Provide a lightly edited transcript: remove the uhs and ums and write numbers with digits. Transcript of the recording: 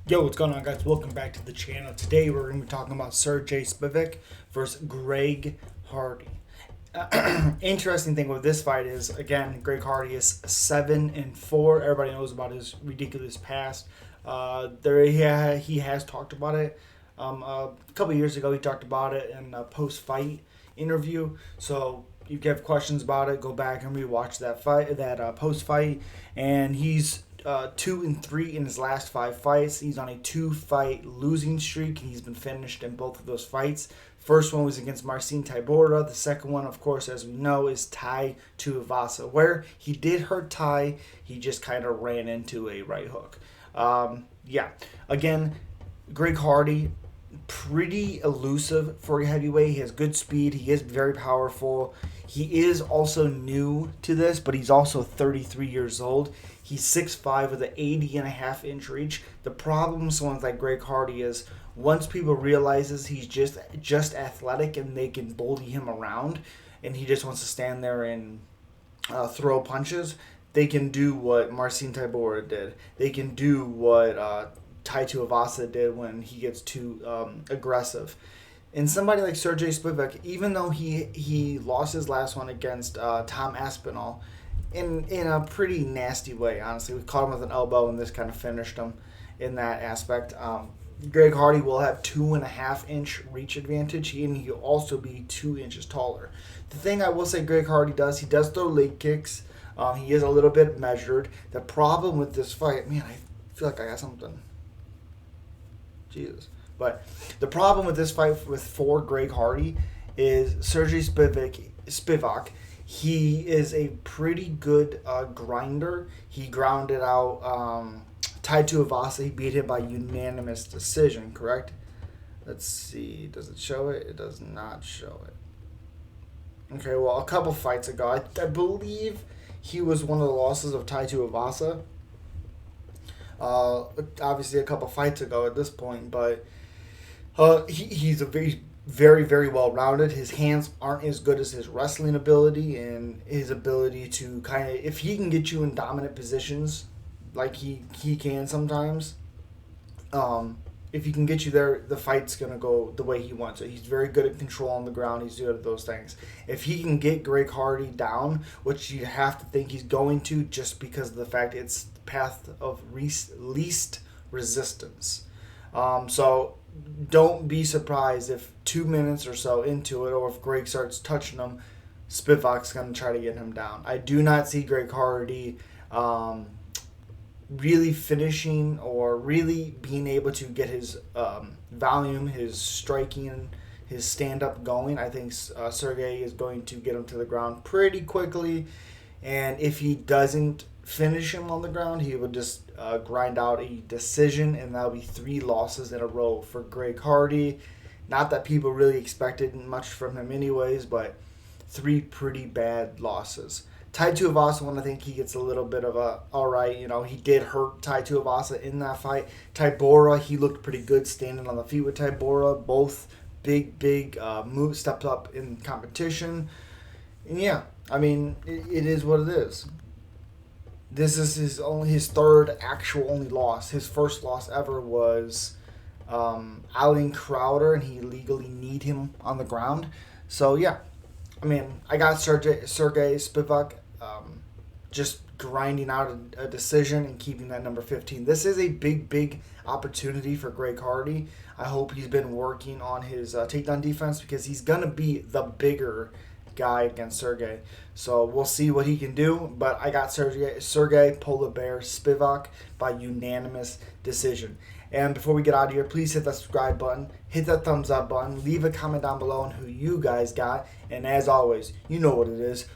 Yo, what's going on, guys? Welcome back to the channel. Today we're going to be talking about Sergey Spivak versus Greg Hardy. Interesting thing with this fight is, again, Greg Hardy is 7-4. Everybody knows about his ridiculous past. He has talked about it. A couple years ago, he talked about it in a post-fight interview. So you have questions about it, go back and rewatch that post-fight, and he's 2-3 in his last 5 fights. He's on a 2-fight losing streak. He's been finished in both of those fights. First one was against Marcin Tybura. The second one, of course, as we know, is Tai Tuivasa, where he did hurt Tai. He just kind of ran into a right hook. Again, Greg Hardy, pretty elusive for a heavyweight. He has good speed. He is very powerful. He is also new to this, but he's also 33 years old. He's 6'5" with an 80.5-inch reach. The problem with someone like Greg Hardy is once people realizes he's just athletic and they can bully him around, and he just wants to stand there and throw punches, they can do what Marcin Tybura did. They can do what Tai Tuivasa did when he gets too aggressive. And somebody like Sergey Spivak, even though he lost his last one against Tom Aspinall in a pretty nasty way, honestly. We caught him with an elbow and this kind of finished him in that aspect. Greg Hardy will have 2.5-inch reach advantage, and he'll also be 2 inches taller. The thing I will say Greg Hardy does, he does throw leg kicks. He is a little bit measured. The problem with this fight, man, I feel like I got something. Jesus. But the problem with this fight for Greg Hardy is Sergey Spivak. He is a pretty good grinder. He grounded out Tai Tuivasa. He beat him by unanimous decision, correct? Let's see. Does it show it? It does not show it. Okay, well, a couple fights ago, I believe he was one of the losses of Tai Tuivasa. Obviously, a couple fights ago at this point, but he's a very, very well rounded. His hands aren't as good as his wrestling ability and his ability to kind of, if he can get you in dominant positions, like he can sometimes, if he can get you there, the fight's going to go the way he wants it. He's very good at control on the ground. He's good at those things. If he can get Greg Hardy down, which you have to think he's going to just because of the fact it's the path of least resistance. So don't be surprised if 2 minutes or so into it, or if Greg starts touching him, Spivak's going to try to get him down. I do not see Greg Hardy really finishing or really being able to get his volume, his striking, his stand-up going. I think Sergey is going to get him to the ground pretty quickly, and if he doesn't finish him on the ground, he would just grind out a decision, and that'll be 3 losses in a row for Greg Hardy. Not that people really expected much from him anyways, but 3 pretty bad losses. Tai Tuivasa one, I think he gets a little bit of a, alright, he did hurt Tai Tuivasa in that fight. Tybura, he looked pretty good standing on the feet with Tybura. Both big moves, stepped up in competition. And yeah, I mean, it is what it is. This is his third actual only loss. His first loss ever was Alan Crowder, and he legally kneed him on the ground. So yeah, I mean, I got Sergey Spivak just grinding out a decision and keeping that number 15. This is a big opportunity for Greg Hardy. I hope he's been working on his takedown defense, because he's going to be the bigger guy against Sergey. So we'll see what he can do. But I got Sergey Polar Bear Spivak by unanimous decision. And before we get out of here, please hit that subscribe button, hit that thumbs up button, leave a comment down below on who you guys got. And as always, you know what it is.